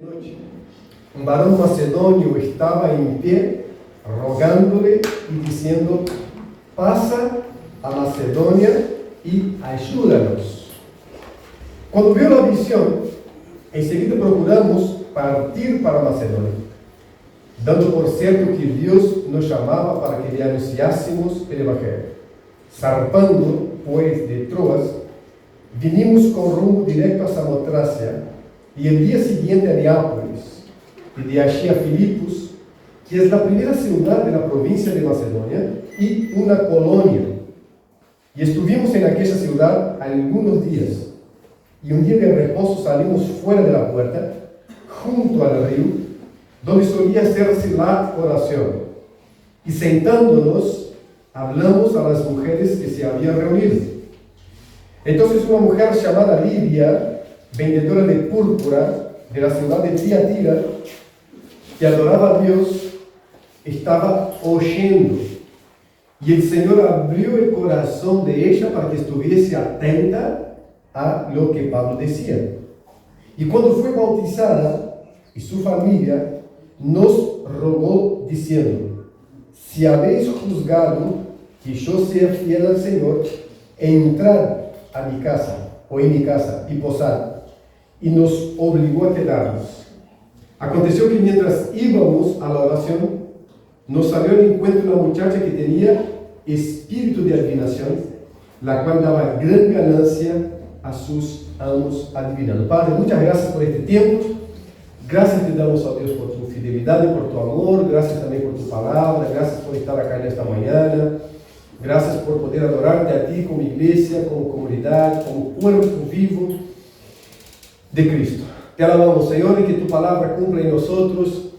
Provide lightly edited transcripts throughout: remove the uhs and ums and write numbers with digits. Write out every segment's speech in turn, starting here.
noche, un varón macedonio estaba en pie, rogándole y diciendo: pasa a Macedonia y ayúdanos. Cuando vio la visión, enseguida procuramos partir para Macedonia, dando por cierto que Dios nos llamaba para que le anunciásemos el Evangelio. Zarpando, pues, de Troas, vinimos con rumbo directo a Samotracia, y el día siguiente a Neápolis, y de allí a Filipos, que es la primera ciudad de la provincia de Macedonia y una colonia. Y estuvimos en aquella ciudad algunos días, y un día de reposo salimos fuera de la puerta, junto al río, donde solía hacerse la oración. Y sentándonos, hablamos a las mujeres que se habían reunido. Entonces una mujer llamada Lidia, vendedora de púrpura de la ciudad de Tiatira, que adoraba a Dios, estaba oyendo. Y el Señor abrió el corazón de ella para que estuviese atenta a lo que Pablo decía. Y cuando fue bautizada, y su familia nos rogó diciendo: si habéis juzgado que yo sea fiel al Señor, entrad a mi casa, o en mi casa, y posad. Y nos obligó a quedarnos. Aconteció que mientras íbamos a la oración, nos salió al encuentro una muchacha que tenía espíritu de adivinación, la cual daba gran ganancia a sus amos adivinando. Padre, muchas gracias por este tiempo. Gracias te damos a Dios por tu fidelidad y por tu amor. Gracias también por tu palabra. Gracias por estar acá en esta mañana. Gracias por poder adorarte a ti como iglesia, como comunidad, como cuerpo vivo de Cristo. Te alabamos, Señor, y que tu palabra cumpla en nosotros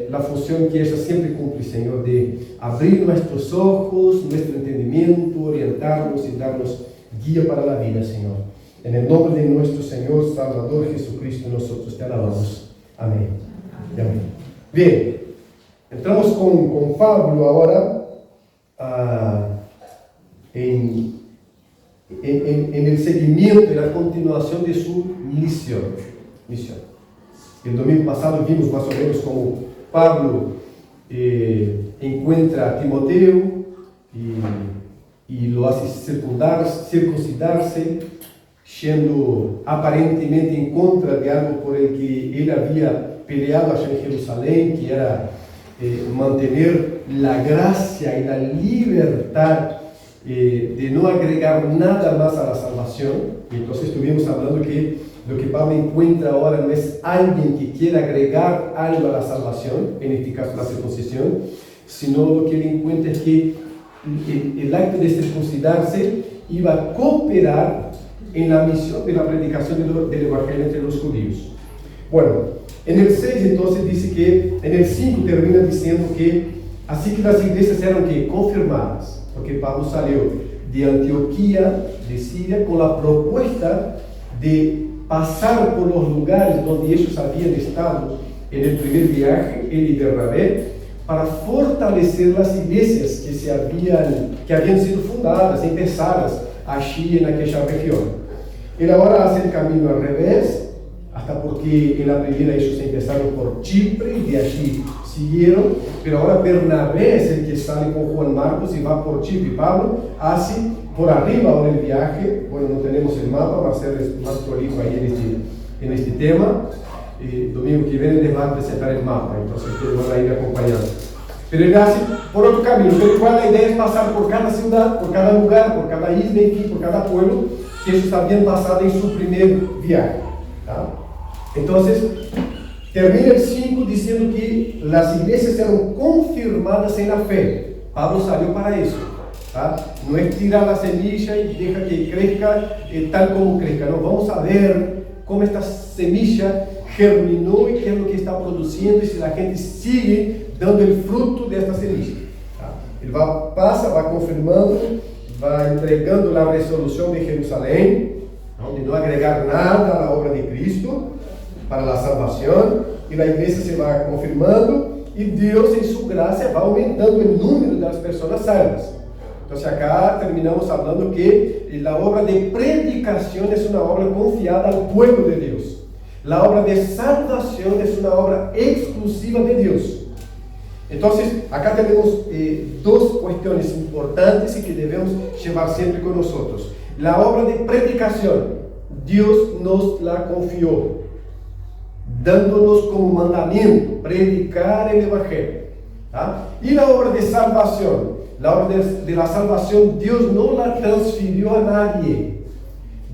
la función que ella siempre cumple, Señor, de abrir nuestros ojos, nuestro entendimiento, orientarnos y darnos guía para la vida, Señor. En el nombre de nuestro Señor Salvador Jesucristo, nosotros te alabamos. Amén. Amén. Bien, entramos con Pablo ahora en el seguimiento y la continuación de su misión. El domingo pasado vimos más o menos cómo Pablo encuentra a Timoteo y lo hace circuncidarse, siendo aparentemente en contra de algo por el que él había peleado allá en Jerusalén, que era mantener la gracia y la libertad de no agregar nada más a la salvación. Y entonces estuvimos hablando que lo que Pablo encuentra ahora no es alguien que quiera agregar algo a la salvación, en este caso la circuncisión, sino lo que él encuentra es que el acto de circuncidarse iba a cooperar en la misión de la predicación del Evangelio entre los judíos. Bueno, en el 6 entonces dice que, en el 5 termina diciendo que así que las iglesias eran que confirmadas, porque Pablo salió de Antioquía, de Siria, con la propuesta de pasar por los lugares donde ellos habían estado en el primer viaje, él y Bernabé, para fortalecer las iglesias que habían sido fundadas, empezadas allí en aquella región. Él ahora hace el camino al revés, hasta porque en la primera ellos empezaron por Chipre y de allí siguieron, pero ahora Bernabé es el que sale con Juan Marcos y va por Chipre. Pablo hace por arriba ahora el viaje. Bueno, no tenemos el mapa, Marcelo es más prolijo ahí en este tema. Domingo que viene les va a presentar el mapa, entonces ustedes van a ir acompañando. Pero él hace por otro camino, pero igual la idea es pasar por cada ciudad, por cada lugar, por cada isla, en fin, por cada pueblo que ellos habían pasado en su primer viaje. ¿Tá? Entonces, termina el 5 diciendo que las iglesias eran confirmadas en la fe. Pablo salió para eso. ¿Tá? No es tirar la semilla y deja que crezca tal como crezca. No, vamos a ver cómo esta semilla germinó y qué es lo que está produciendo y si la gente sigue dando el fruto de esta semilla. ¿Tá? Él va confirmando, va entregando la resolución de Jerusalén, ¿no? De no agregar nada a la obra de Cristo para la salvación, y la iglesia se va confirmando y Dios en su gracia va aumentando el número de las personas salvas. Entonces acá terminamos hablando que la obra de predicación es una obra confiada al pueblo de Dios. La obra de salvación es una obra exclusiva de Dios. Entonces, acá tenemos dos cuestiones importantes y que debemos llevar siempre con nosotros. La obra de predicación, Dios nos la confió, dándonos como mandamiento predicar el Evangelio. ¿Ah? Y la obra de salvación, la obra de la salvación, Dios no la transfirió a nadie.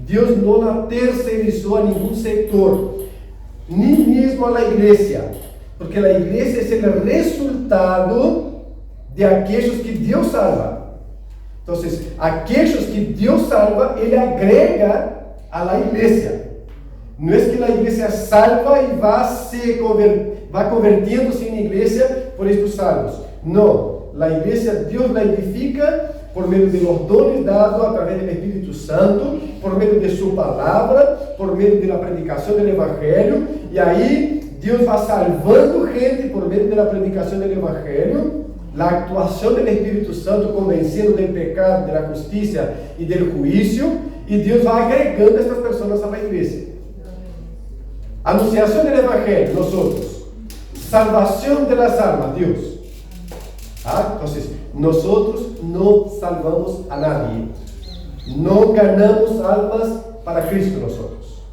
Dios no la tercerizó a ningún sector, ni mismo a la iglesia, porque la iglesia es el resultado de aquellos que Dios salva. Entonces, aquellos que Dios salva, Él agrega a la iglesia. No es que la iglesia salva y va convirtiéndose en iglesia por estos salvos. No, la iglesia Dios la edifica por medio de los dones dados a través del Espíritu Santo, por medio de su palabra, por medio de la predicación del Evangelio, y ahí Dios va salvando gente por medio de la predicación del Evangelio, la actuación del Espíritu Santo convenciendo del pecado, de la justicia y del juicio, y Dios va agregando a estas personas a la iglesia. Anunciación del Evangelio, nosotros. Salvación de las almas, Dios. Entonces, nosotros no salvamos a nadie. No ganamos almas para Cristo nosotros.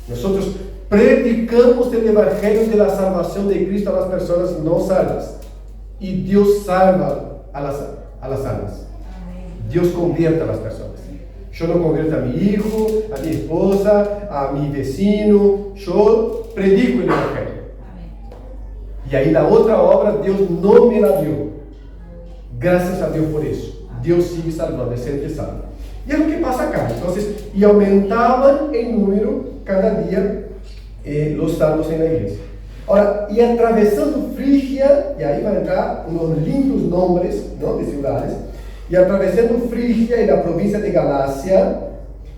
Nosotros predicamos el Evangelio de la salvación de Cristo a las personas no salvas. Y Dios salva a las almas. Dios convierte a las personas. Yo no convierto a mi hijo, a mi esposa, a mi vecino. Yo predico el Evangelio. Y ahí la otra obra Dios no me la dio. Gracias a Dios por eso. Dios sigue salvando, es el que salva. Y es lo que pasa acá. Entonces, y aumentaban en número cada día los salvos en la iglesia. Ahora, y atravesando Frigia, y ahí van a entrar unos lindos nombres, ¿no?, de ciudades, y atravesando Frigia y la provincia de Galacia,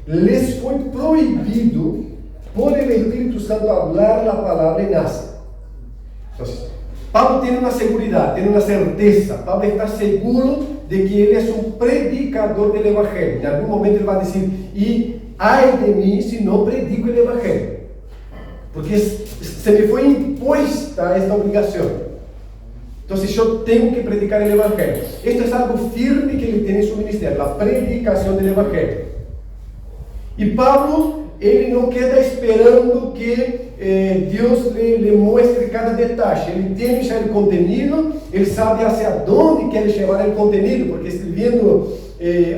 les fue prohibido por el Espíritu Santo hablar la palabra en Asia. Entonces, Pablo tiene una seguridad, tiene una certeza. Pablo está seguro de que él es un predicador del Evangelio. En algún momento él va a decir, y ay de mí si no predico el Evangelio, porque se me fue impuesta esta obligación. Entonces yo tengo que predicar el Evangelio. Esto es algo firme que él tiene en su ministerio, la predicación del Evangelio. Y Pablo, él no queda esperando que Dios le muestre cada detalle. Él tiene ya el contenido, él sabe hacia dónde quiere llevar el contenido, porque escribiendo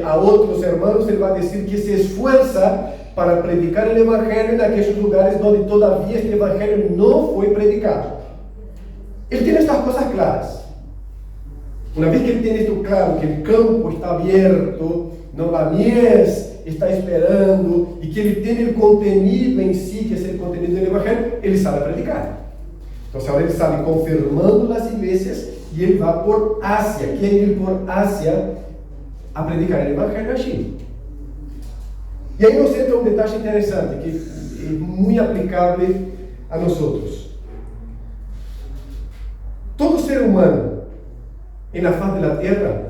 a otros hermanos, él va a decir que se esfuerza para predicar el Evangelio en aquellos lugares donde todavía este Evangelio no fue predicado. Él tiene estas cosas claras. Una vez que él tiene esto claro, que el campo está abierto, no la mies está esperando, y que él tiene el contenido en sí, que es el contenido del Evangelio, él sabe predicar. Entonces ahora él sale confirmando las iglesias y él va por Asia, quiere ir por Asia a predicar el Evangelio allí. Y ahí nos entra un detalle interesante que es muy aplicable a nosotros. Todo ser humano en la faz de la tierra,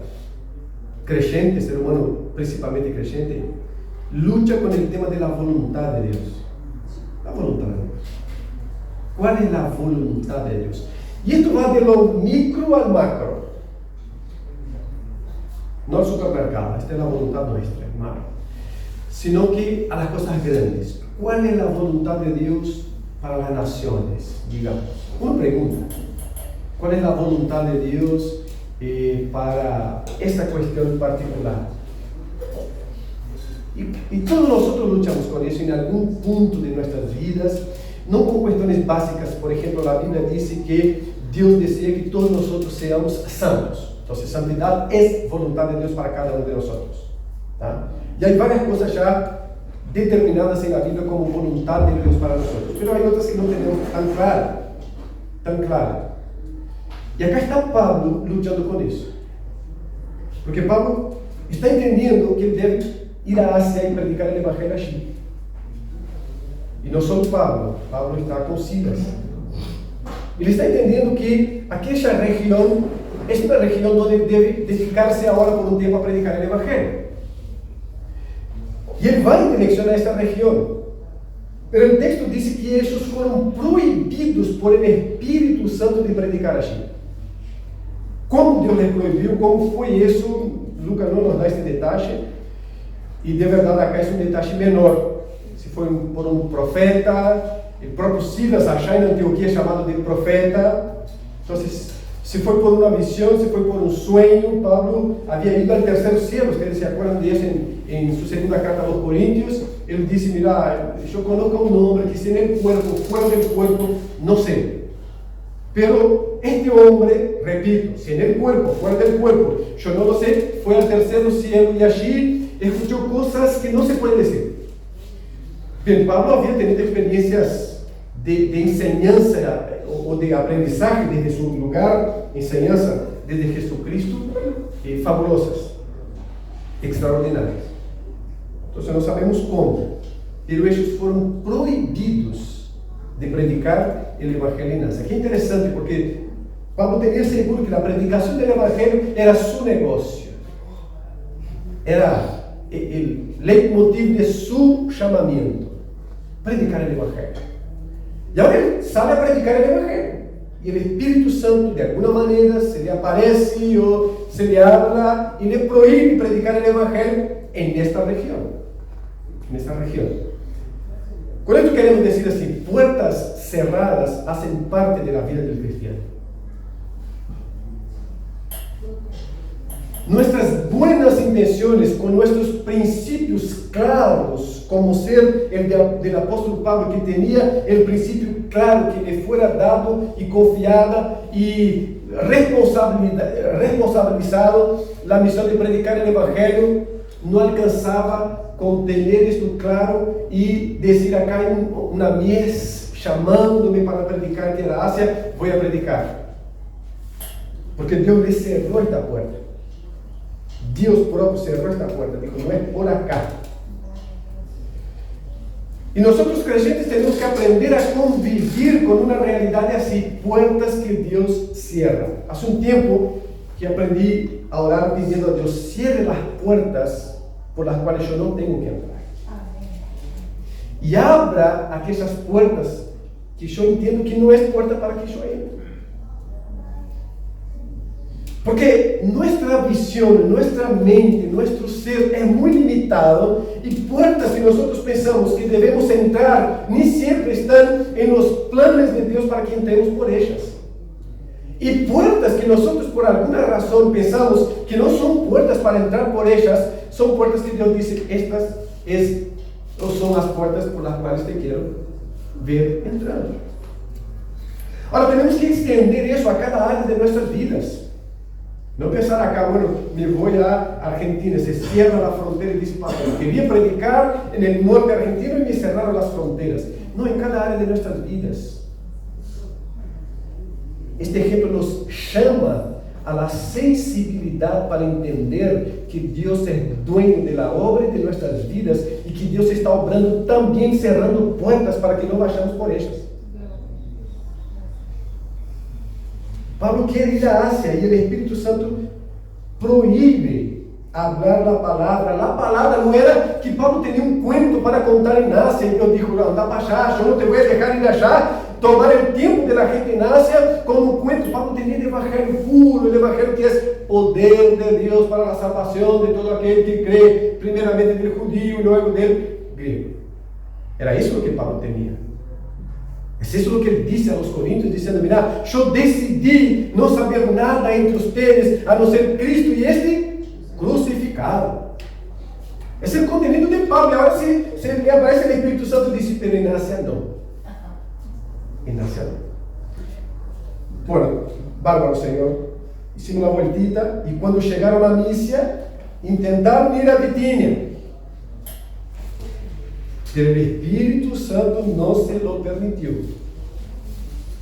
creyente, ser humano principalmente creyente, lucha con el tema de la voluntad de Dios. La voluntad de Dios. ¿Cuál es la voluntad de Dios? Y esto va de lo micro al macro. No al supermercado, esta es la voluntad nuestra, hermano. Sino que a las cosas grandes. ¿Cuál es la voluntad de Dios para las naciones? Digamos, una pregunta. ¿Cuál es la voluntad de Dios para esta cuestión particular? Y todos nosotros luchamos con eso en algún punto de nuestras vidas, no con cuestiones básicas. Por ejemplo, la Biblia dice que Dios desea que todos nosotros seamos santos. Entonces, santidad es voluntad de Dios para cada uno de nosotros. ¿Tá? Y hay varias cosas ya determinadas en la Biblia como voluntad de Dios para nosotros, pero hay otras que no tenemos tan claras. Y acá está Pablo luchando con eso. Porque Pablo está entendiendo que él debe ir a Asia y predicar el Evangelio allí. Y no solo Pablo está con Silas. Ele está entendiendo que aquella región es una región donde debe dedicarse ahora por un tiempo a predicar el Evangelio. Y él va en dirección a esta región. Pero el texto dice que ellos fueron prohibidos por el Espíritu Santo de predicar allí. ¿Cómo Dios les prohibió? ¿Cómo fue eso? Lucas no nos da este detalle. Y de verdad acá es un detalle menor. Si fue por un profeta, el propio Silas allá en Antioquía llamado de profeta. Entonces, si fue por una visión, si fue por un sueño, Pablo había ido al tercer cielo. Ustedes se acuerdan de eso en su segunda carta a los Corintios. Él dice, mira, yo conozco a un hombre que si en el cuerpo, fuera del cuerpo, no sé. Pero este hombre, repito, si en el cuerpo, fuera del cuerpo, yo no lo sé, fue al tercer cielo y allí escuchó cosas que no se pueden decir. Bien, Pablo había tenido experiencias de enseñanza o de aprendizaje desde su lugar, enseñanza desde Jesucristo, fabulosas, extraordinarias. Entonces no sabemos cómo, pero ellos fueron prohibidos de predicar el Evangelio en Asia. Qué interesante, porque Pablo tenía seguro que la predicación del Evangelio era su negocio, era el leitmotiv de su llamamiento, predicar el Evangelio. Y ahora él sale a predicar el Evangelio, y el Espíritu Santo de alguna manera se le aparece o se le habla y le prohíbe predicar el Evangelio en esta región. En esta región. Con esto queremos decir así: puertas cerradas hacen parte de la vida del cristiano. Nuestras buenas intenciones, con nuestros principios claros, como ser el del apóstol Pablo, que tenía el principio claro que le fuera dado y confiada y responsabilizado la misión de predicar el Evangelio, no alcanzaba con tener esto claro y decir: acá hay una mies llamándome para predicar que era Asia, voy a predicar. Porque Dios le cerró esta puerta. Dios propio cerró esta puerta, dijo: no es por acá. Y nosotros creyentes tenemos que aprender a convivir con una realidad de así, puertas que Dios cierra. Hace un tiempo que aprendí a orar pidiendo a Dios: cierre las puertas por las cuales yo no tengo que entrar. Y abra aquellas puertas que yo entiendo que no es puerta para que yo entre. Porque nuestra visión, nuestra mente, nuestro ser es muy limitado, y puertas que nosotros pensamos que debemos entrar ni siempre están en los planes de Dios para que entremos por ellas. Y puertas que nosotros por alguna razón pensamos que no son puertas para entrar por ellas, son puertas que Dios dice: estas no son las puertas por las cuales te quiero ver entrando. Ahora tenemos que extender eso a cada área de nuestras vidas. No pensar acá, bueno, me voy a Argentina, se cierra la frontera y dice: quería predicar en el norte argentino y me cerraron las fronteras. No, en cada área de nuestras vidas. Este ejemplo nos llama a la sensibilidad para entender que Dios es dueño de la obra y de nuestras vidas, y que Dios está obrando también cerrando puertas para que no vayamos por ellas. Pablo quiere ir a Asia y el Espíritu Santo prohíbe hablar la palabra. La palabra no era que Pablo tenía un cuento para contar en Asia y Dios dijo: no, anda para allá, yo no te voy a dejar ir allá, tomar el tiempo de la gente en Asia con un cuento. Pablo tenía el Evangelio puro, el Evangelio que es poder de Dios para la salvación de todo aquel que cree, primeramente del judío y luego del griego. Era eso lo que Pablo tenía. Es eso lo que él dice a los corintios, diciendo: mira, yo decidí no saber nada entre ustedes a no ser Cristo y este crucificado. Es el contenido de Pablo. Y ahora se le aparece el Espíritu Santo y dice: pero en Asia no. En Asia no. Bueno, bárbaro, Señor. Hicimos la vueltita y cuando llegaron a Misia, intentaron ir a Bitinia. Pero el Espíritu Santo no se lo permitió.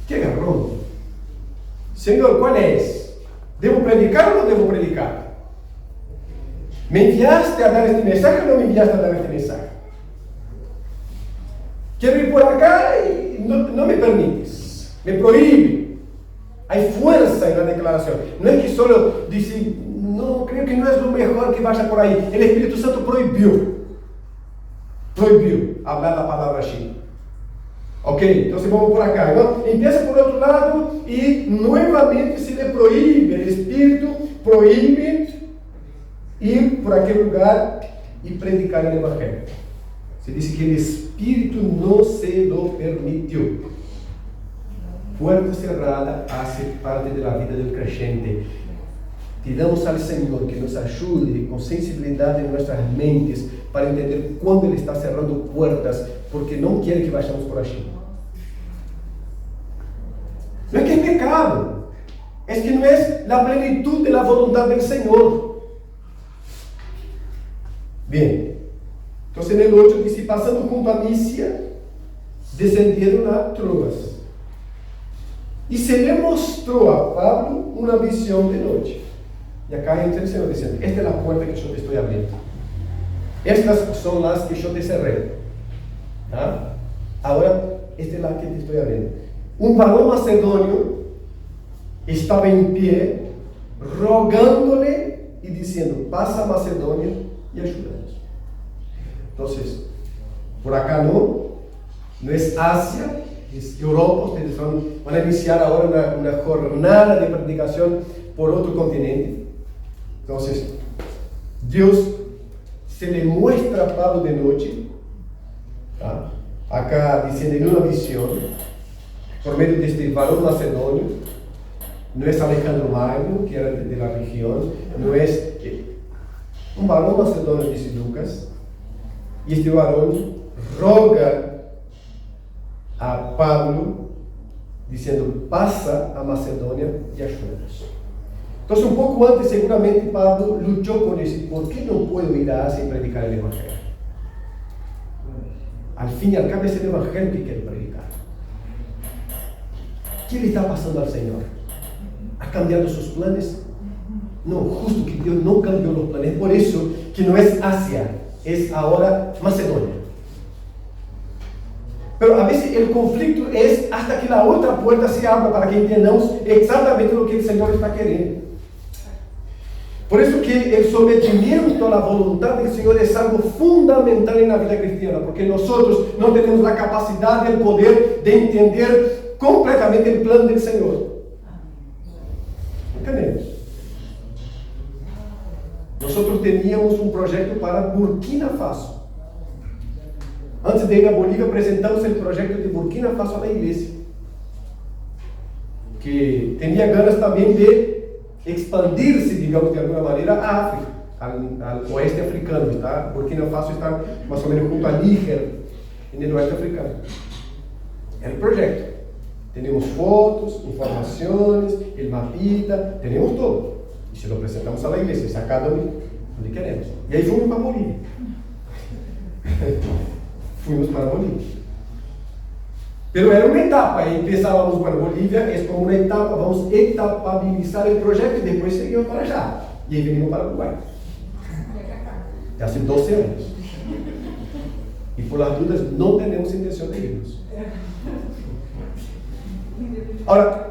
¡Qué garrón! Señor, ¿cuál es? ¿Debo predicar o no debo predicar? ¿Me enviaste a dar este mensaje o no me enviaste a dar este mensaje? Quiero ir por acá y no me permites. Me prohíbe. Hay fuerza en la declaración. No es que solo dice: no, creo que no es lo mejor que vaya por ahí. El Espíritu Santo prohibió hablar la palabra allí. Ok, entonces vamos por acá, ¿no? Empieza por otro lado y nuevamente se le prohíbe, el Espíritu prohíbe ir por aquel lugar y predicar el Evangelio. Se dice que el Espíritu no se lo permitió. Puerta cerrada hace parte de la vida del creyente. Pidamos al Señor que nos ayude con sensibilidad en nuestras mentes para entender cuándo Él está cerrando puertas, porque no quiere que vayamos por allí. No es que es pecado, es que no es la plenitud de la voluntad del Señor. Bien, entonces en el 8 dice, pasando junto a Misia, descendieron a Troas. Y se le mostró a Pablo una visión de noche. Y acá entra el Señor diciendo, esta es la puerta que yo te estoy abriendo. Estas son las que yo te cerré. ¿Ah? Ahora, esta es la que te estoy abriendo. Un varón macedonio estaba en pie, rogándole y diciendo, pasa a Macedonia y ayúdanos. Entonces, por acá no es Asia, es Europa. Ustedes van a iniciar ahora una jornada de predicación por otro continente. Entonces, Dios se le muestra a Pablo de noche, ¿tá? Acá diciendo en una visión, por medio de este varón macedonio. No es Alejandro Magno, que era de la región, no es un varón macedonio, dice Lucas, y este varón roga a Pablo, diciendo, pasa a Macedonia y ayúdanos. Entonces, un poco antes, seguramente Pablo luchó con eso. ¿Por qué no puedo ir a Asia y predicar el Evangelio? Al fin y al cabo es el Evangelio que quiere predicar. ¿Qué le está pasando al Señor? ¿Ha cambiado sus planes? No, justo que Dios no cambió los planes. Por eso que no es Asia, es ahora Macedonia. Pero a veces el conflicto es hasta que la otra puerta se abra para que entendamos exactamente lo que el Señor está queriendo. Por eso que el sometimiento a la voluntad del Señor es algo fundamental en la vida cristiana, porque nosotros no tenemos la capacidad, el poder de entender completamente el plan del Señor. No tenemos. Nosotros teníamos un proyecto para Burkina Faso. Antes de ir a Bolivia, presentamos el proyecto de Burkina Faso a la iglesia, que tenía ganas también de expandirse, digamos, de alguna manera a África, al oeste africano. ¿Está? Burkina Faso está más o menos junto a Níger, en el oeste africano. El proyecto. Tenemos fotos, informaciones, el mapita, tenemos todo. Y se lo presentamos a la iglesia, sacado donde queremos. Y ahí fuimos para Bolivia. Fuimos para Bolivia. Pero era una etapa, y pensábamos, bueno, Bolivia es como una etapa, vamos a etapabilizar el proyecto y después seguimos para allá. Y ahí venimos para Uruguay. Ya hace 12 años. Y por las dudas no tenemos intención de irnos. Ahora,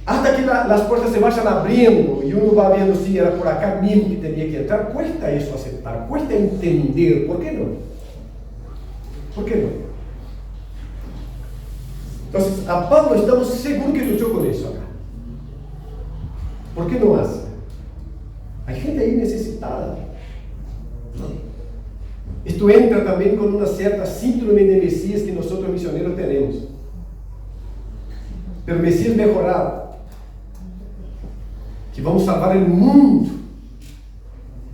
hasta que las puertas se vayan abriendo y uno va viendo si era por acá mismo que tenía que entrar, cuesta eso aceptar, cuesta entender. ¿Por qué no? ¿Por qué no? Entonces, a Pablo estamos seguros que luchó con eso acá. ¿Por qué no hace? Hay gente ahí necesitada. Esto entra también con una cierta síndrome de Mesías que nosotros misioneros tenemos. Pero Mesías mejorado, que vamos a salvar el mundo.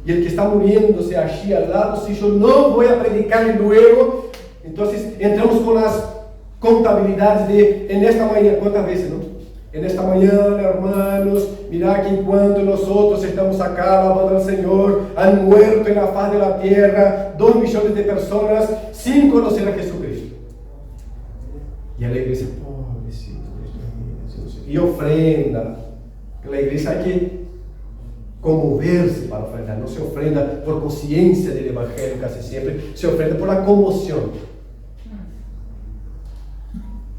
Y el que está muriéndose allí al lado, si yo no voy a predicarle luego, entonces entramos con las contabilidades de, en esta mañana, ¿cuántas veces, no? En esta mañana, hermanos, mirá que en cuanto nosotros estamos acá alabando al Señor, han muerto en la faz de la tierra 2 millones de personas sin conocer a Jesucristo. Y a la iglesia, pobrecito, y ofrenda. La iglesia hay que conmoverse para ofrendar, no se ofrenda por conciencia del Evangelio casi siempre, se ofrenda por la conmoción.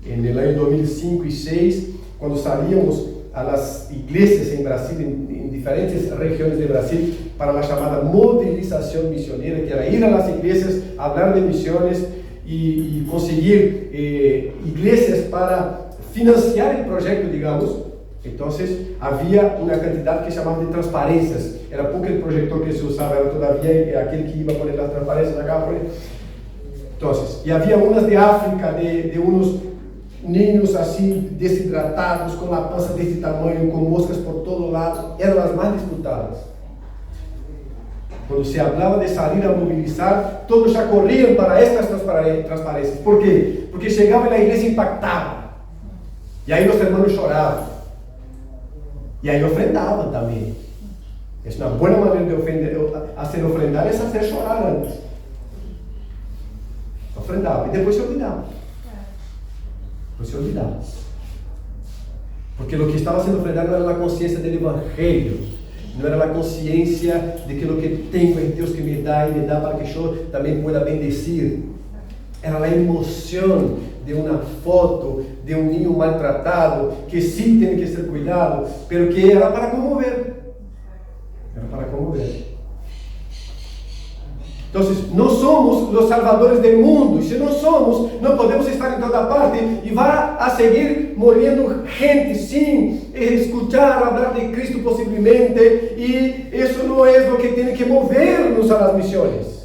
En el año 2005 y 2006, cuando salíamos a las iglesias en Brasil, en diferentes regiones de Brasil, para la llamada movilización misionera, que era ir a las iglesias, hablar de misiones, y conseguir iglesias para financiar el proyecto, digamos. Entonces había una cantidad que llamaban de transparencias. Era poco el proyector que se usaba, era todavía aquel que iba a poner las transparencias acá. Entonces, y había unas de África, de unos niños así deshidratados, con la panza de este tamaño, con moscas por todo lado. Eran las más disputadas. Cuando se hablaba de salir a movilizar, todos ya corrían para estas transparencias. ¿Por qué? Porque llegaba y la iglesia impactaba. Y ahí los hermanos lloraban. Y ahí ofrendaban también. Es una buena manera de hacer ofrendar, es hacer llorar antes. Ofrendaba y después se olvidaba. Después se olvidaba. Porque lo que estaba siendo ofrendado no era la conciencia del Evangelio. No era la conciencia de que lo que tengo es Dios que me da y me da para que yo también pueda bendecir. Era la emoción de una foto de un niño maltratado, que sí tiene que ser cuidado, pero que era para conmover. Era para conmover. Entonces, no somos los salvadores del mundo, y si no somos, no podemos estar en toda parte, y va a seguir muriendo gente sin escuchar hablar de Cristo posiblemente, y eso no es lo que tiene que movernos a las misiones.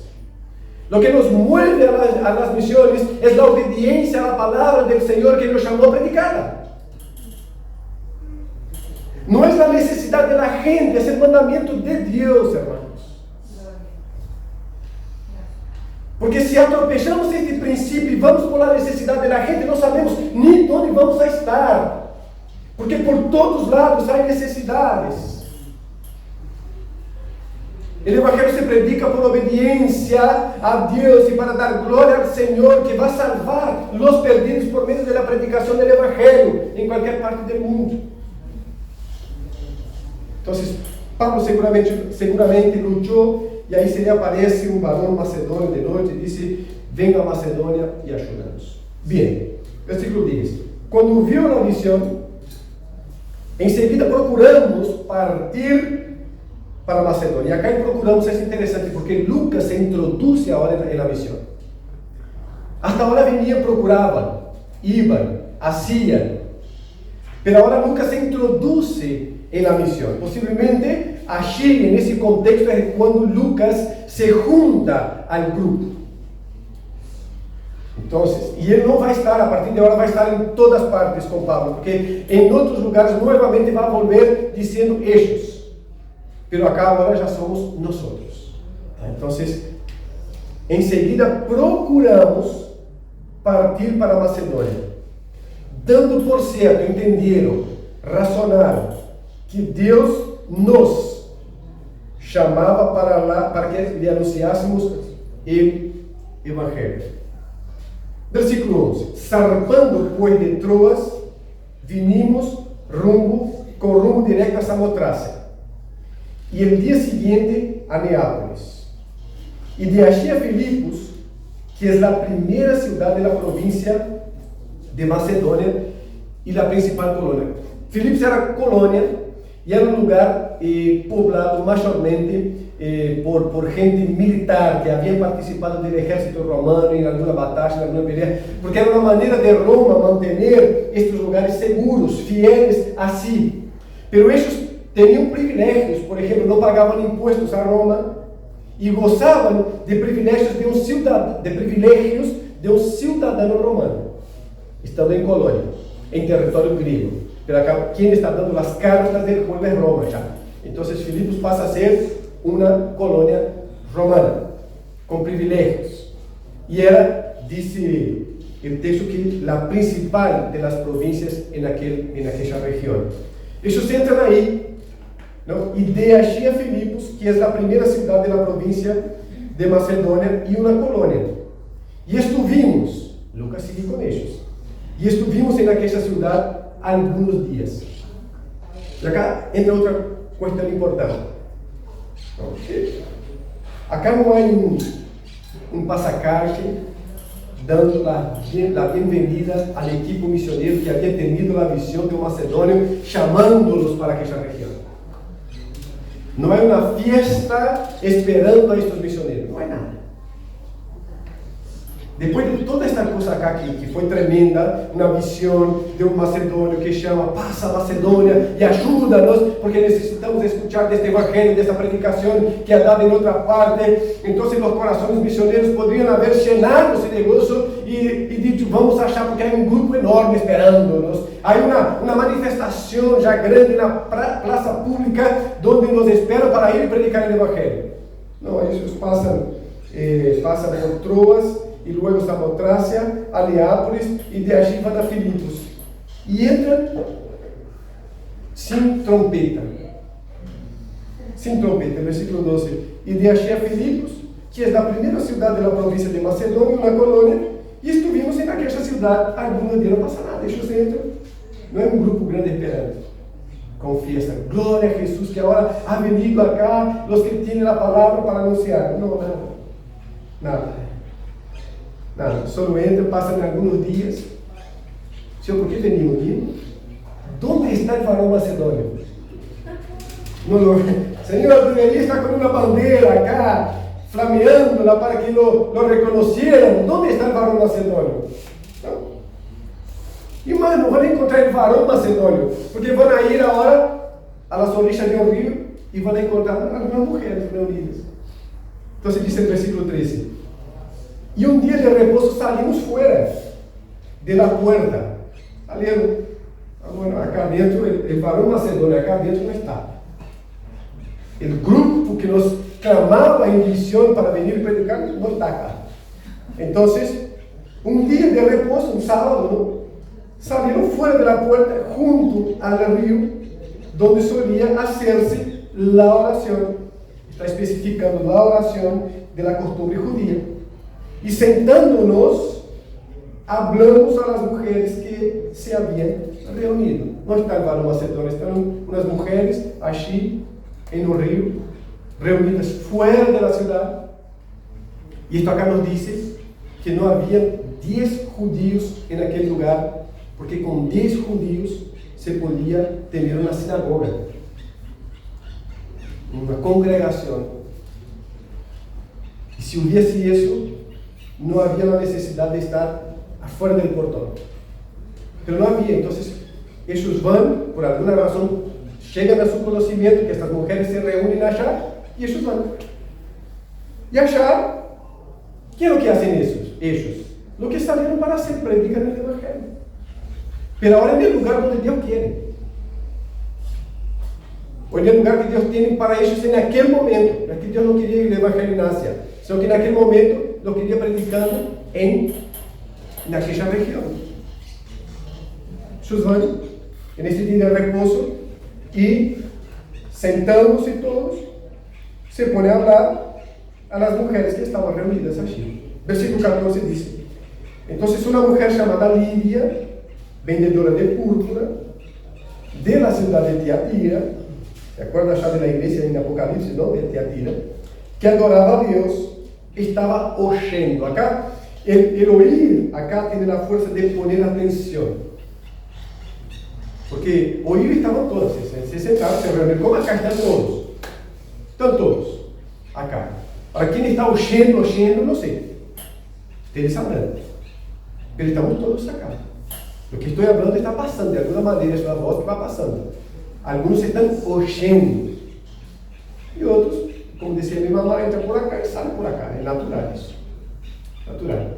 Lo que nos mueve a las misiones es la obediencia a la palabra del Señor que nos llamó a predicarla. No es la necesidad de la gente, es el mandamiento de Dios, hermanos. Porque si atropellamos este princípio y vamos por la necesidad de la gente, no sabemos ni dónde vamos a estar. Porque por todos lados hay necesidades. El Evangelio se predica por obediencia a Dios y para dar gloria al Señor, que va a salvar los perdidos por medio de la predicación del Evangelio en cualquier parte del mundo. Entonces, Pablo seguramente luchó, y ahí se le aparece un varón macedonio de noche y dice: venga a Macedonia y ayúdanos. Bien, versículo 10. Cuando vio la visión, enseguida procuramos partir para Macedonia. Acá en procuramos es interesante porque Lucas se introduce ahora en la misión. Hasta ahora venían, procuraban, iban, hacían. Pero ahora Lucas se introduce en la misión. Posiblemente allí, en ese contexto, es cuando Lucas se junta al grupo. Entonces, y él no va a estar, a partir de ahora va a estar en todas partes con Pablo, porque en otros lugares nuevamente va a volver diciendo ellos. Pero acá ahora ya somos nosotros. Entonces, enseguida procuramos partir para Macedonia, dando por cierto, entendieron, razonaron, que Dios nos chamava para que lhe anunciássemos o Evangelho. Versículo 11. Zarpando, pois, de Troas, vinimos com rumo direto a Samotracia, y el día siguiente a Neápolis, y de allí a Filipos, que es la primera ciudad de la provincia de Macedonia y la principal colonia. Filipos era colonia y era un lugar poblado mayormente por gente militar que había participado del ejército romano en alguna batalla, en alguna pelea, porque era una manera de Roma mantener estos lugares seguros, fieles a sí. Pero ellos tenían privilegios, por ejemplo, no pagaban impuestos a Roma y gozaban de privilegios de un ciudadano romano, estando en colonia, en territorio griego. Pero acá, quien está dando las cartas del juego es Roma ya. Entonces Filipos pasa a ser una colonia romana, con privilegios. Y era, dice el texto, que la principal de las provincias en aquella región. Ellos entran ahí, ¿no? Y de allí a Filipos, que es la primera ciudad de la provincia de Macedonia y una colonia. Y estuvimos, Lucas sigue con ellos, y estuvimos en aquella ciudad algunos días. Y acá entra otra cuestión importante. Acá no hay un pasacalle dando la bienvenida al equipo misionero que había tenido la visión de Macedonia, llamándolos para aquella región. No hay una fiesta esperando a estos misioneros, no hay nada. Depois de toda esta coisa acá que foi tremenda, uma visão de um macedônio que chama, passa a Macedônia e ajuda-nos, porque necessitamos escuchar deste evangelho, desta predicação que é dada em outra parte. Então, os corações missionários poderiam haver llenado esse negócio e dito, vamos achar, porque há um grupo enorme esperando-nos. Há uma manifestação já grande na praça pública, onde nos esperam para ir predicar o evangelho. Não, eles passam por Troas, e luego Samotrácia, Aleápolis, e de allí van a Filipos. E entram sem trompeta. Sem trompeta, versículo 12. E de allí a Filipos, que é a primeira cidade da província de Macedônia, uma colônia, e estivemos naquela cidade. Alguns dias não passa nada, eles entram. Não é um grupo grande esperando. Confiesa, glória a Jesus, que agora ha venido acá os que têm a palavra para anunciar. Não, nada. Nada, só entra, passa alguns dias. Senhor, por que venimos aqui? Onde está o varão macedônio? Senhor, deveria estar com uma bandeira acá, flameando para que lo reconhecieran. Onde está o varão macedônio? Não. E, mano, vão encontrar o varão macedônio, porque vão ir agora às orilhas de um rio e vão encontrar algumas mulheres reunidas. Então, se diz no versículo 13. E um dia de repouso salimos fora de la puerta. Salieron. Bueno, acá dentro, el varón macedônio, acá dentro não está. O grupo que nos clamava em visão para venir predicar, não está acá. Então, um dia de repouso, um sábado, ¿no? Salieron fora de la puerta, junto al río, donde solía hacerse la oración. Está especificando la oración de la costumbre judía. E sentando-nos, hablamos a las mujeres que se habían reunido. Não está o varão macedônio, estão umas mulheres allí no rio, reunidas fora da cidade. E isto acá nos diz que não havia 10 judíos naquele lugar, porque com 10 judíos se podia ter uma sinagoga, uma congregação. E se houvesse isso, não havia a necessidade de estar afuera do portão. Mas não havia. Então, eles vão, por alguma razão, chegam a seu conhecimento que estas mulheres se reúnem allá e eles vão. E achar, que é o que fazem eles? O que salieron para hacer, predican el evangelho. Pero ahora en el lugar donde Dios quiere. O en el lugar que Dios tiene para ellos en aquel momento. No es que Dios no quería el evangelho en Asia, sino que en aquel momento lo quería predicando en aquella región. Ellos van en ese día de reposo y sentándose todos, se pone a hablar a las mujeres que estaban reunidas allí. Versículo 14 dice: entonces una mujer llamada Lidia, vendedora de púrpura, de la ciudad de Tiatira, ¿se acuerda ya de la iglesia en Apocalipsis, no? De Tiatira, que adoraba a Dios, estaba oyendo. Acá, el oír, acá tiene la fuerza de poner atención. Porque oír estaban todos, se sentaron, se reunieron, como acá están todos. Están todos, acá. Para quien está oyendo, no sé. Ustedes sabrán. Pero estamos todos acá. Lo que estoy hablando está pasando, de alguna manera es una voz que va pasando. Algunos están oyendo. Y otros, como decía mi mamá, entra por acá y sale por acá. Es natural eso. Natural.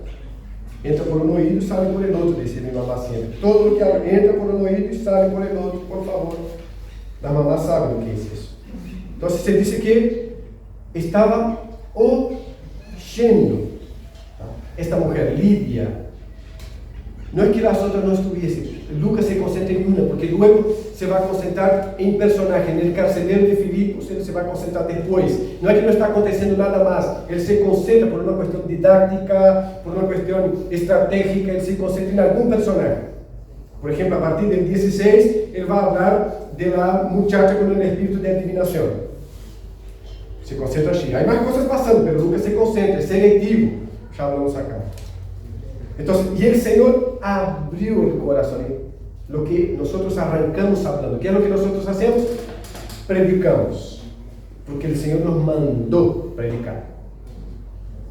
Entra por un oído y sale por el otro, decía mi mamá siempre. Todo lo que entra por un oído y sale por el otro, por favor. La mamá sabe lo que es eso. Entonces se dice que estaba oyendo. Esta mujer, Lidia, no es que las otras no estuviesen. Lucas se concentra en una, porque luego se va a concentrar en personaje, en el carcelero de Filipos, él se va a concentrar después. No es que no está aconteciendo nada más, él se concentra por una cuestión didáctica, por una cuestión estratégica, él se concentra en algún personaje. Por ejemplo, a partir del 16, él va a hablar de la muchacha con el espíritu de adivinación. Se concentra allí. Hay más cosas pasando, pero Lucas se concentra, es selectivo. Ya hablamos acá. Entonces, y el Señor abrió el corazón. Lo que nosotros arrancamos hablando. ¿Qué es lo que nosotros hacemos? Predicamos. Porque el Señor nos mandó predicar.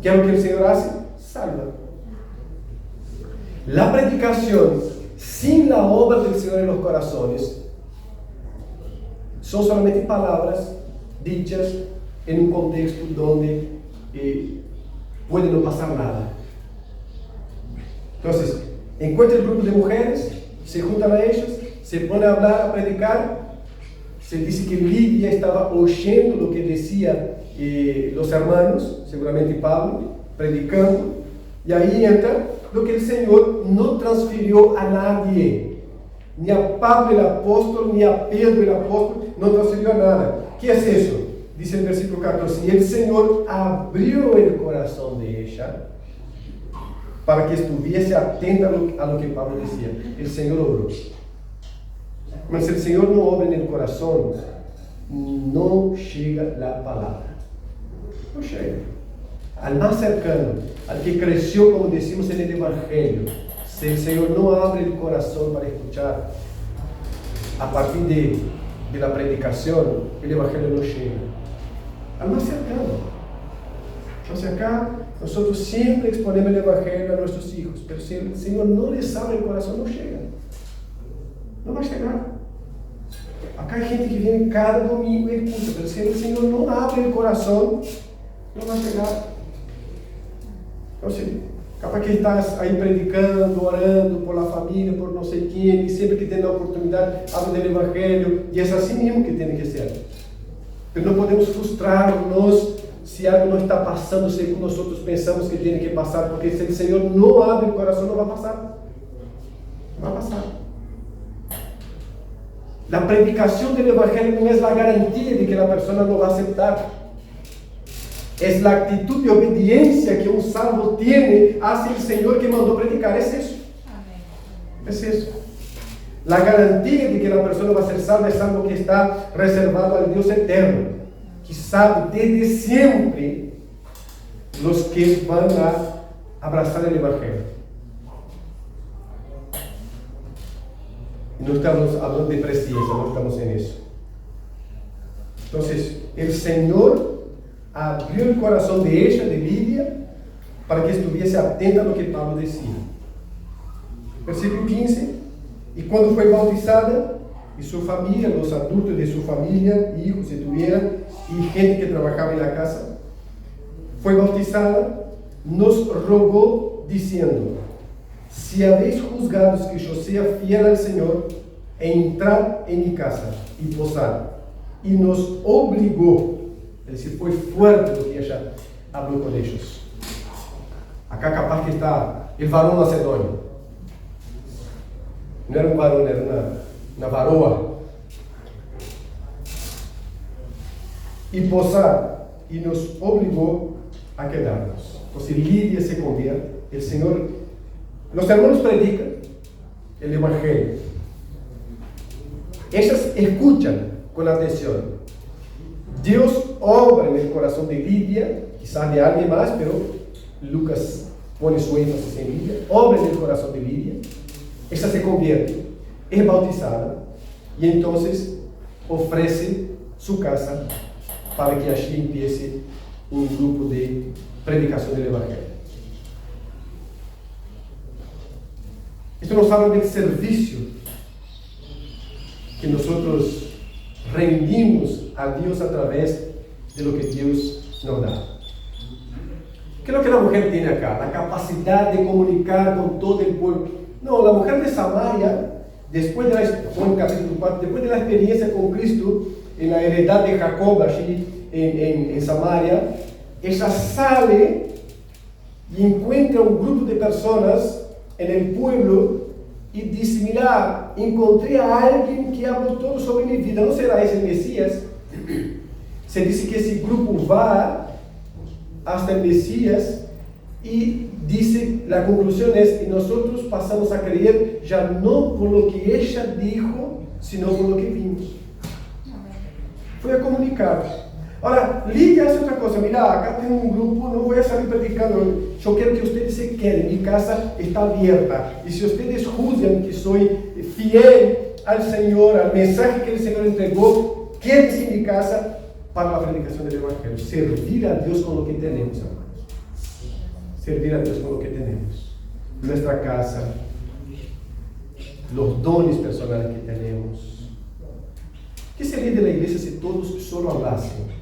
¿Qué es lo que el Señor hace? Salva. La predicación sin la obra del Señor en los corazones son solamente palabras dichas en un contexto donde puede no pasar nada. Entonces, encuentra el grupo de mujeres, se juntan a ellas, se pone a hablar, a predicar. Se dice que Lidia estaba oyendo lo que decían los hermanos, seguramente Pablo, predicando, y ahí entra lo que el Señor no transfirió a nadie, ni a Pablo el apóstol, ni a Pedro el apóstol, no transfirió a nada. ¿Qué es eso? Dice el versículo 14, y el Señor abrió el corazón de ella para que estuviese atenta a lo que Pablo decía. El Señor obró. Mas si el Señor no obra en el corazón, no llega la palabra. No llega. Al más cercano, al que creció, como decimos en el Evangelio, si el Señor no abre el corazón para escuchar, a partir de la predicación, el Evangelio no llega. Al más cercano. Entonces acá, nosotros siempre exponemos el Evangelio a nuestros hijos, pero si el Señor no les abre el corazón, no llega. No va a llegar. Acá hay gente que viene cada domingo y escucha, pero si el Señor no abre el corazón, no va a llegar. Entonces, capaz que estás ahí predicando, orando por la familia, por no sé quién, y siempre que tienes la oportunidad, habla del Evangelio, y es así mismo que tiene que ser. Pero no podemos frustrarnos si algo no está pasando según nosotros pensamos que tiene que pasar, porque si el Señor no abre el corazón, no va a pasar. No va a pasar. La predicación del Evangelio no es la garantía de que la persona lo va a aceptar. Es la actitud de obediencia que un salvo tiene hacia el Señor que mandó predicar. Es eso. Es eso. La garantía de que la persona va a ser salva es algo que está reservado al Dios eterno, que sabe desde siempre los que van a abrazar el Evangelio. No estamos hablando de presencia, no estamos en eso. Entonces, el Señor abrió el corazón de ella, de Lidia, para que estuviese atenta a lo que Pablo decía. Versículo 15. Y cuando fue bautizada, y su familia, los adultos de su familia, hijos si tuvieran, y gente que trabajaba en la casa, fue bautizada, nos rogó diciendo: si habéis juzgado que yo sea fiel al Señor, entrad en mi casa y posad. Y nos obligó, es decir, fue fuerte lo que ella habló con ellos. Acá capaz que está el varón macedonio. No era un varón, era una varoa. Y posad, y nos obligó a quedarnos. Entonces Lidia se convierte, el Señor. Los hermanos predican el Evangelio. Ellas escuchan con atención. Dios obra en el corazón de Lidia, quizás de alguien más, pero Lucas pone su énfasis en Lidia. Obra en el corazón de Lidia. Ella se convierte, es bautizada y entonces ofrece su casa para que allí empiece un grupo de predicación del Evangelio. Esto nos habla del servicio que nosotros rendimos a Dios a través de lo que Dios nos da. ¿Qué es lo que la mujer tiene acá? La capacidad de comunicar con todo el pueblo. No, la mujer de Samaria, después de capítulo 4, después de la experiencia con Cristo en la heredad de Jacob allí en Samaria, ella sale y encuentra un grupo de personas en el pueblo y dice: mira, encontré a alguien que habló todo sobre mi vida, ¿no será ese el Mesías? Se dice que ese grupo va hasta el Mesías y dice, la conclusión es, y nosotros pasamos a creer ya no por lo que ella dijo, sino por lo que vimos. Fue a comunicar. Ahora, Lidia hace otra cosa. Mira, acá tengo un grupo, no voy a salir predicando. Yo quiero que ustedes se queden. Mi casa está abierta. Y si ustedes juzgan que soy fiel al Señor, al mensaje que el Señor entregó, quédense en mi casa para la predicación del Evangelio. Servir a Dios con lo que tenemos, hermanos. Servir a Dios con lo que tenemos. nuestra casa, los dones personales que tenemos. ¿Qué sería de la iglesia si todos solo hablasen?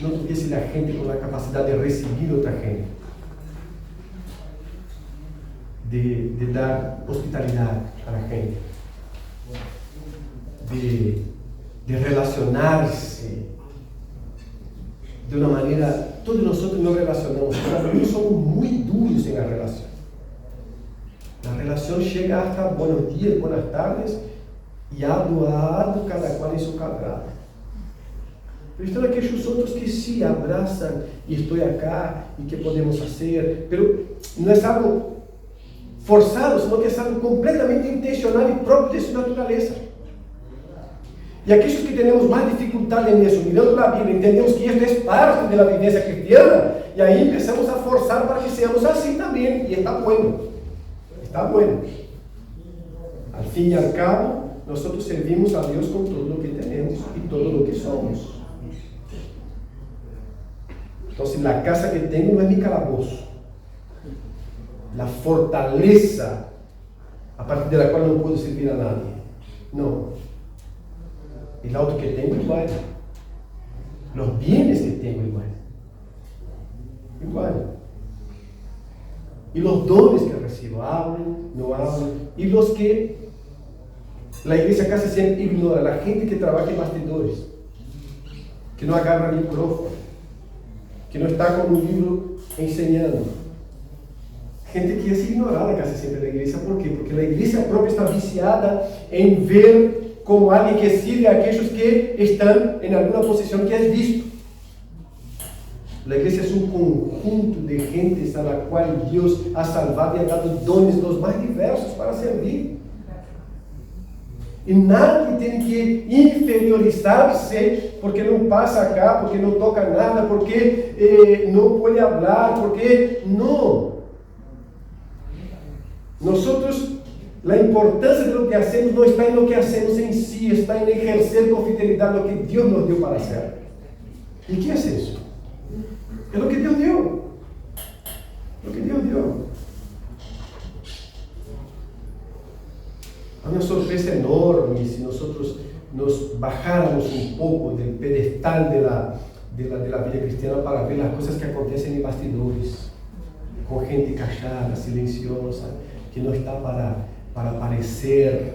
No tuviese la gente con la capacidad de recibir otra gente, de dar hospitalidad a la gente, de relacionarse de una manera. Todos nosotros nos relacionamos, pero algunos somos muy duros en la relación. La relación llega hasta buenos días, buenas tardes, y hablo cada cual en su cuadrado. Pero están aquellos otros que sí abrazan, y estoy acá, y qué podemos hacer, pero no es algo forzado, sino que es algo completamente intencional y propio de su naturaleza. Y aquellos que tenemos más dificultad en eso, mirando la Biblia, entendemos que esto es parte de la vivencia cristiana, y ahí empezamos a forzar para que seamos así también, y está bueno. Está bueno. Al fin y al cabo, nosotros servimos a Dios con todo lo que tenemos y todo lo que somos. Entonces, la casa que tengo no es mi calabozo. La fortaleza a partir de la cual no puedo servir a nadie. No. El auto que tengo igual. Los bienes que tengo igual. Igual. Y los dones que recibo, hablan, no hablan. Y los que la iglesia casi siempre ignora, la gente que trabaja en bastidores, que no agarra el micrófono, que no está con un libro enseñando. Gente que es ignorada casi siempre en la iglesia. ¿Por qué? Porque la iglesia propia está viciada en ver como alguien que sirve a aquellos que están en alguna posición que es visto. La iglesia es un conjunto de gentes a la cual Dios ha salvado y ha dado dones los más diversos para servir. Y nadie tiene que inferiorizarse porque no pasa acá, porque no toca nada, porque no puede hablar, porque no. Nosotros, la importancia de lo que hacemos no está en lo que hacemos en sí, está en ejercer con fidelidad lo que Dios nos dio para hacer. ¿Y qué es eso? Es lo que Dios dio. Lo que Dios dio. Hay una sorpresa enorme si nosotros nos bajáramos un poco del pedestal de la vida cristiana para ver las cosas que acontecen en bastidores, con gente callada, silenciosa, que no está para aparecer,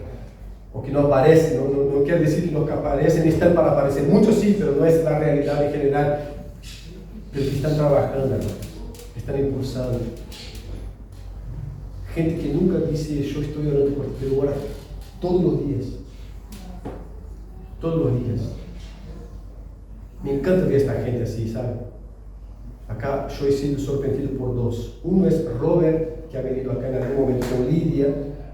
o que no aparece. No quiere decir que los que aparecen están para aparecer. Muchos sí, pero no es la realidad en general. Pero que están trabajando, que están impulsando. Gente que nunca dice, yo estoy orando por ti, pero ora todos los días. Todos los días. Me encanta ver esta gente así, ¿sabe? Acá yo he sido sorprendido por dos. Uno es Robert, que ha venido acá en algún momento con Lidia,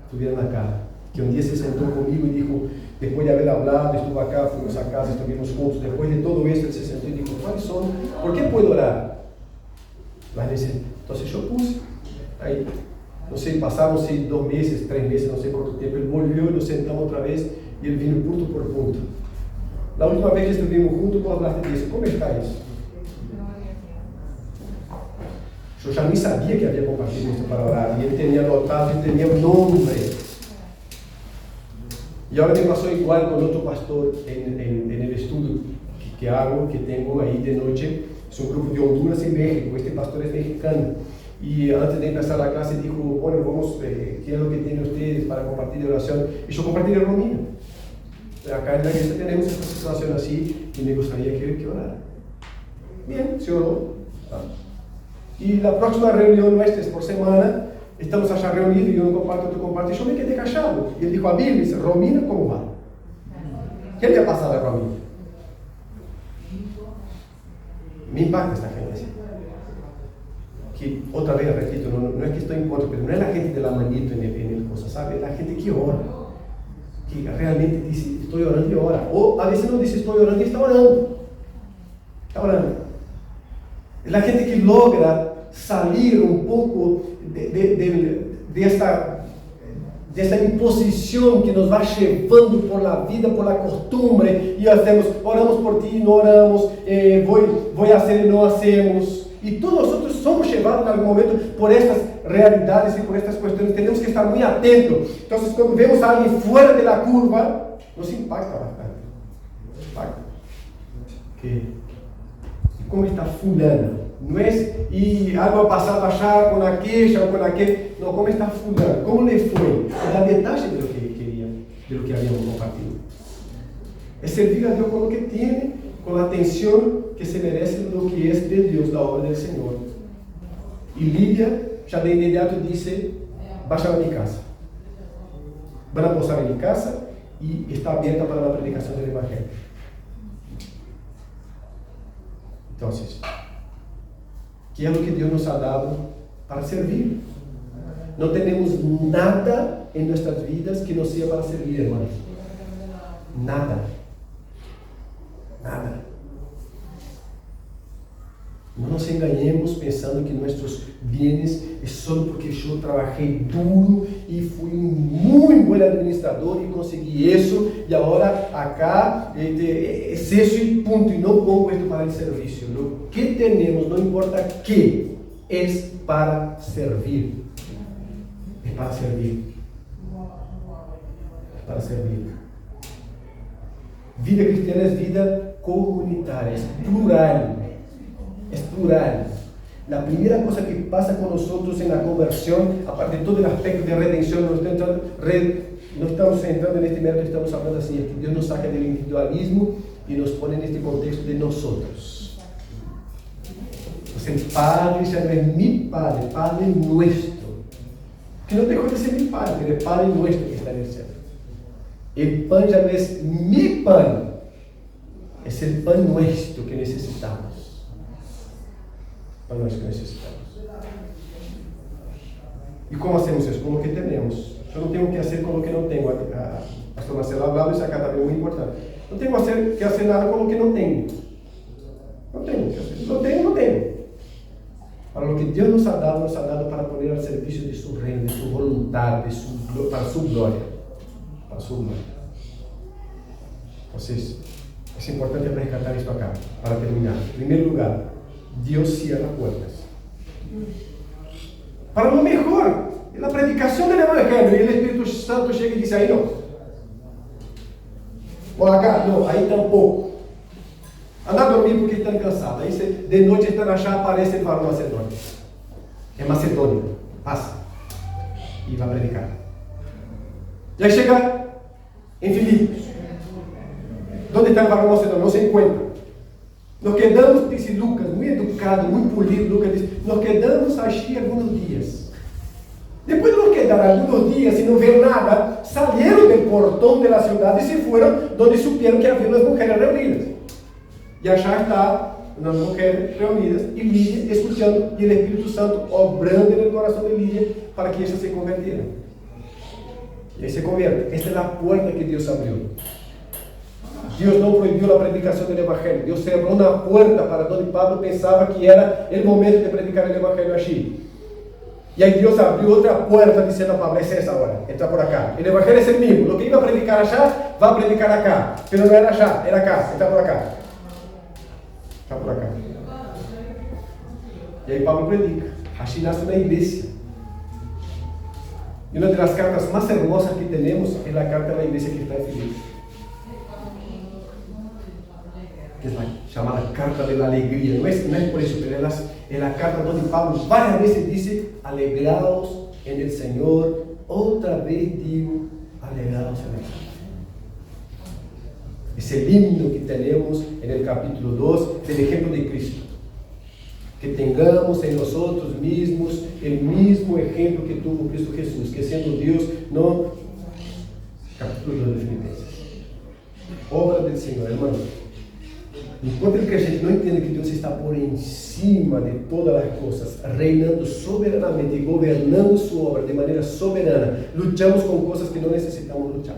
estuvieron acá. Que un día se sentó conmigo y dijo, después de haber hablado, estuvo acá, fuimos a casa, estuvimos juntos. Después de todo esto, él se sentó y dijo, ¿cuáles son? ¿Por qué puedo orar? Entonces yo puse ahí. No sé, pasamos 2 meses, 3 meses, no sé cuánto tiempo. Él volvió y nos sentamos otra vez y él vino punto por punto. La última vez que estuvimos juntos, tú hablaste de eso. ¿Cómo estáis? Yo ya ni sabía que había compartido esto para orar. Y él tenía anotado y tenía un nombre. Y ahora me pasó igual con otro pastor en el estudio que hago, que tengo ahí de noche. Es un grupo de Honduras y México. Este pastor es mexicano. Y antes de empezar la clase dijo, bueno, vamos, ¿qué es lo que tienen ustedes para compartir de oración? Y yo compartí de Romina. Acá en la iglesia tenemos esta situación así y me gustaría que orara. Bien, se oró. Y la próxima reunión nuestra es por semana. Estamos allá reunidos y yo no comparto, tú compartes. Yo me quedé callado. Y él dijo a Bill, dice, Romina, ¿cómo va? ¿Qué le ha pasado a Romina? Me impacta esta gente así. Que otra vez repito, no es que estoy en contra, pero no es la gente de la manito en el cosa, ¿sabe? Es la gente que ora, que realmente dice, estoy orando y ora. O a veces no dice, estoy orando y está orando. Está orando. Es la gente que logra salir un poco de dessa imposição que nos vai levando por la vida, por la costumbre, e hacemos, oramos por ti, não oramos, vou fazer e não hacemos. E todos nós somos levados em algum momento por estas realidades e por estas questões. Temos que estar muito atentos. Então, quando vemos a alguém fora da curva, nos impacta bastante. Impacta. E como está fulano? Não é e algo passado achar com a queixa ou com aquele. Não, como está fulano? Como lhe foi? Dá detalhe de lo que queria, de lo que havíamos compartido. É servir a Deus com o que tem, com a atenção que se merece do que é de Deus, da obra do Senhor. E Lídia já de imediato disse: baixar a minha casa. Van a posar em minha casa e está aberta para a predicação do Evangelho. Então, que é o que Deus nos ha dado para servir. Não temos nada em nossas vidas que não seja para servir, hermanos. Nada. Nada. Não nos enganemos pensando que nossos bens é só porque eu trabalhei duro e fui um muito bom administrador e consegui isso, e agora acá é isso e ponto, e não pongo isto para o serviço. O que temos, não importa que, é para servir. É para servir. É para servir. Vida cristiana é vida comunitária, é plural. É plural. A primeira coisa que passa com nós na conversão, aparte de todo o aspecto de redenção, não estamos entrando neste mérito, estamos falando assim, que Deus nos saca do individualismo e nos põe neste contexto de nós outros. O Padre já não é mi Padre, Padre nuestro. Que não deixa de ser mi Padre, é Padre nuestro que está no céu. O pão já não é mi pão, é o pão nuestro que necessitamos. Para nós que necessitamos. E como hacemos isso? Com o que temos. Eu não tenho que fazer com o que não tenho. A pastor Marcelo hablava isso acá também, muito importante. Não tenho que fazer nada com o que não tenho. Não tenho que fazer. Não tenho, não tenho. Para o que Deus nos ha dado para poner ao serviço de seu reino, de sua vontade, para sua glória. Para sua glória. Então, é importante resgatar isso acá, para terminar. Em primeiro lugar, Deus cierra puertas. Para lo mejor, en la predicación del Evangelio, y el Espíritu Santo llega y dice: ahí no. O acá, no, ahí tampoco. Anda a dormir porque están cansados. Aí de noite estão achando, aparece el varón macedônio. É Macedônia. Passa. E vai predicar. E aí chega em Filipos. Onde está o varão macedônio? Não se encontra. Nos quedamos, disse Lucas, muito educado, muito polido, Lucas disse, nos quedamos aqui alguns dias. Depois de nos quedar alguns dias e não ver nada, saíram do portão da cidade e se foram onde supieram que havia umas mulheres reunidas. E já está umas mulheres reunidas e Lídia escutando e o Espírito Santo obrando no coração de Lídia para que ella se convirtiera. E aí se convierte. Esta é a porta que Deus abriu. Deus não proibiu a predicação do Evangelho. Deus cerrou na porta para onde Pablo pensava que era o momento de predicar o Evangelho aqui. E aí Deus abriu outra porta dizendo a Pablo: é essa hora, entra por acá. O Evangelho é o mesmo. O que iba a predicar allá, vai predicar acá. Pero não era allá, era acá, entra por acá. Está por acá. E aí Pablo predica. Assim nasce uma igreja. E uma das cartas mais hermosas que temos é a carta da igreja que está em Filipos. Que es la llamada Carta de la Alegría. No es por eso, pero es la carta donde Pablo varias veces dice: alegraos en el Señor. Otra vez digo: alegraos en el Señor. Es el himno que tenemos en el capítulo 2 del ejemplo de Cristo. Que tengamos en nosotros mismos el mismo ejemplo que tuvo Cristo Jesús, que siendo Dios, no. Capítulo 2 de Filipenses. Obra del Señor, hermano. Enquanto o crente não entende que Deus está por cima de todas as coisas, reinando soberanamente e governando sua obra de maneira soberana, lutamos com coisas que não necessitamos lutar.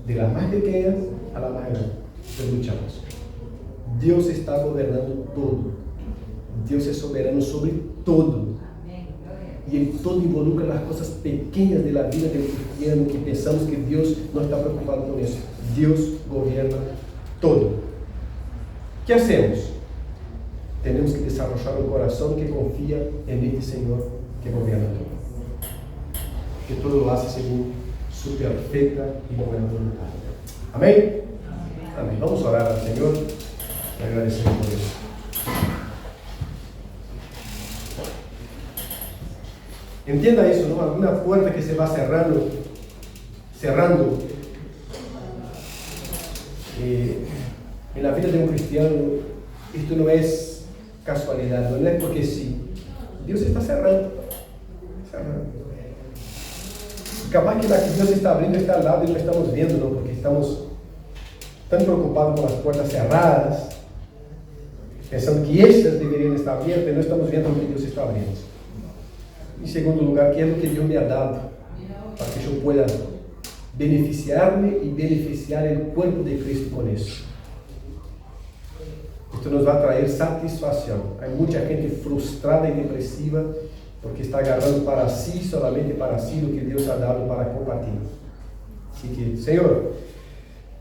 De la mais pequena a la mais grande, lutamos. Deus está governando todo. Deus é soberano sobre todo. Y todo involucra las cosas pequeñas de la vida del cristiano, que pensamos que Dios no está preocupado con eso. Dios gobierna todo. ¿Qué hacemos? Tenemos que desarrollar un corazón que confía en este Señor que gobierna todo, que todo lo hace según su perfecta y buena voluntad. Amén. Amén. Vamos a orar al Señor y agradecemos por eso. Entienda eso, ¿no? Alguna puerta que se va cerrando. En la vida de un cristiano, esto no es casualidad, no es porque sí. Dios está cerrando. Capaz que la que Dios está abriendo está al lado y no estamos viendo, ¿no? Porque estamos tan preocupados con las puertas cerradas, pensando que estas deberían estar abiertas y no estamos viendo lo que Dios está abriendo. En segundo lugar, ¿qué es lo que Dios me ha dado para que yo pueda beneficiarme y beneficiar el cuerpo de Cristo con eso? Esto nos va a traer satisfacción. Hay mucha gente frustrada y depresiva porque está agarrando para sí, solamente para sí, lo que Dios ha dado para compartir. Así que, Señor,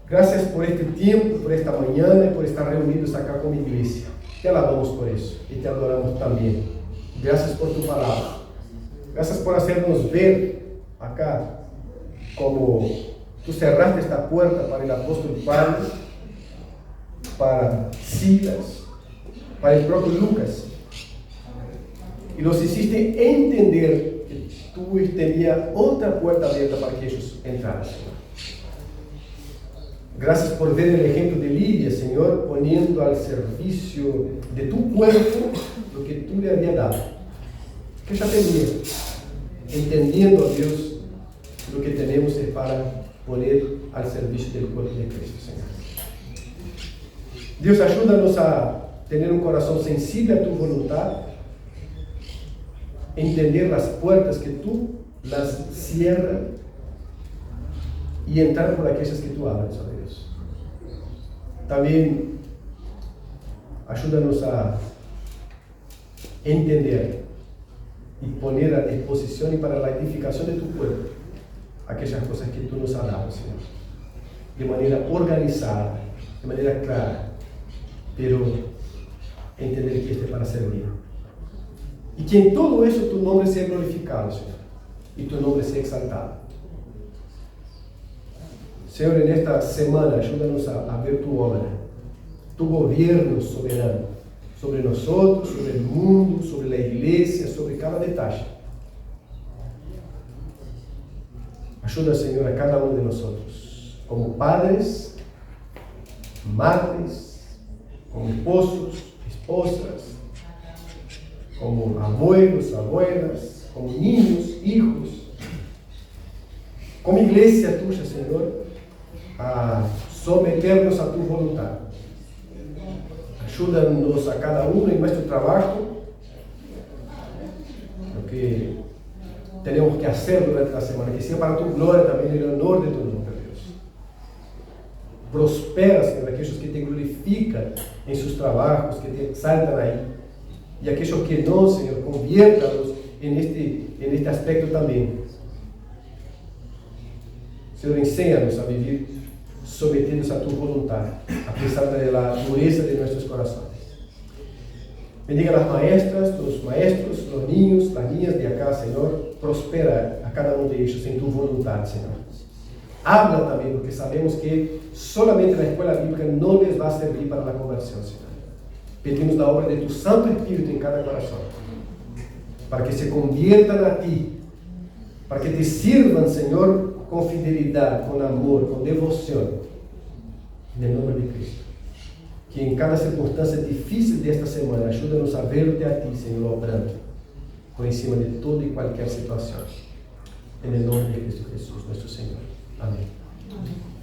gracias por este tiempo, por esta mañana y por estar reunidos acá con mi iglesia. Te alabamos por eso y te adoramos también. Gracias por tu palabra. Gracias por hacernos ver acá como tú cerraste esta puerta para el apóstol Pablo, para Silas, para el propio Lucas. Y los hiciste entender que tú tenías otra puerta abierta para que ellos entraran. Gracias por ver el ejemplo de Lidia, Señor, poniendo al servicio de tu cuerpo lo que tú le habías dado. Que ella tenía, entendiendo a Dios, lo que tenemos es para poner al servicio del cuerpo de Cristo, Señor. Dios, ayúdanos a tener un corazón sensible a tu voluntad, entender las puertas que tú las cierras y entrar por aquellas que tú abres, oh Dios. También ayúdanos a entender y poner a disposición y para la edificación de tu pueblo aquellas cosas que tú nos has dado, Señor, de manera organizada, de manera clara, pero entender que esto es para servir. Y que en todo eso tu nombre sea glorificado, Señor, y tu nombre sea exaltado. Señor, en esta semana ayúdanos a ver tu obra, tu gobierno soberano sobre nosotros, sobre el mundo, sobre la iglesia, sobre cada detalle. Ayuda, Señor, a cada uno de nosotros, como padres, madres, como esposos, esposas, como abuelos, abuelas, como niños, hijos, como iglesia tuya, Señor, a someternos a tu voluntad. Ayúdanos a cada uno en nuestro trabajo, lo que tenemos que hacer durante la semana, que sea para tu gloria también, en el honor de tu nombre, Dios. Prospera, Señor, aquellos que te glorifican en sus trabajos, que te exaltan ahí. Y aquellos que no, Señor, conviértalos en este aspecto también. Señor, enséñanos a vivir sometidos a tu voluntad, a pesar de la dureza de nuestros corazones. Bendiga a las maestras, los maestros, los niños, las niñas de acá, Señor. Prospera a cada uno de ellos en tu voluntad, Señor. Habla también, porque sabemos que solamente la escuela bíblica no les va a servir para la conversión, Señor. Pedimos la obra de tu Santo Espíritu en cada corazón, para que se conviertan a ti, para que te sirvan, Señor, con fidelidad, con amor, con devoción, en el nombre de Cristo. Que en cada circunstancia difícil de esta semana, ayúdanos a verte a ti, Señor, obrando por encima de toda y cualquier situación. En el nombre de Cristo Jesús, nuestro Señor. Amén. Amén.